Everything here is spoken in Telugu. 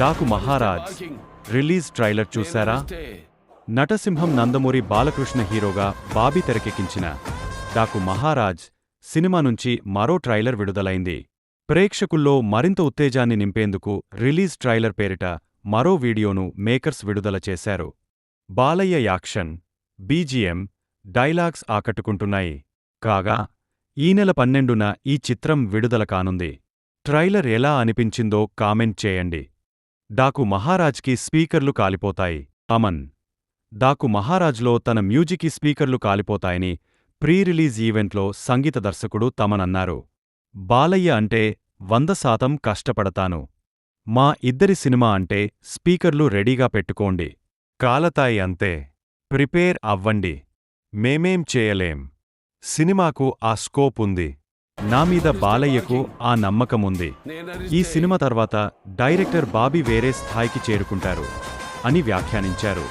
డాకు మహారాజ్ రిలీజ్ ట్రైలర్ చూశారా? నటసింహం నందమూరి బాలకృష్ణ హీరోగా బాబీ తెరకెక్కించిన డాకు మహారాజ్ సినిమా నుంచి మరో ట్రైలర్ విడుదలైంది. ప్రేక్షకుల్లో మరింత ఉత్తేజాన్ని నింపేందుకు రిలీజ్ ట్రైలర్ పేరిట మరో వీడియోను మేకర్స్ విడుదల చేశారు. బాలయ్య యాక్షన్, బీజీఎం, డైలాగ్స్ ఆకట్టుకుంటున్నాయి. కాగా ఈ నెల 12న ఈ చిత్రం విడుదల కానుంది. ట్రైలర్ ఎలా అనిపించిందో కామెంట్ చేయండి. డాకు మహారాజ్కి స్పీకర్లు కాలిపోతాయి. అమన్ డాకు మహారాజ్లో తన మ్యూజిక్కి స్పీకర్లు కాలిపోతాయని ప్రీ రిలీజ్ ఈవెంట్లో సంగీత దర్శకుడు తమన్ అన్నారు. బాలయ్య అంటే 100% కష్టపడతాను. మా ఇద్దరి సినిమా అంటే స్పీకర్లు రెడీగా పెట్టుకోండి. కాలతాయి అంతే. ప్రిపేర్ అవ్వండి. మేమేం చేయలేం. సినిమాకు ఆ స్కోప్ ఉంది. నా మీద బాలయ్యకు ఆ నమ్మకముంది. ఈ సినిమా తర్వాత డైరెక్టర్ బాబీ వేరే స్థాయికి చేరుకుంటారు అని వ్యాఖ్యానించారు.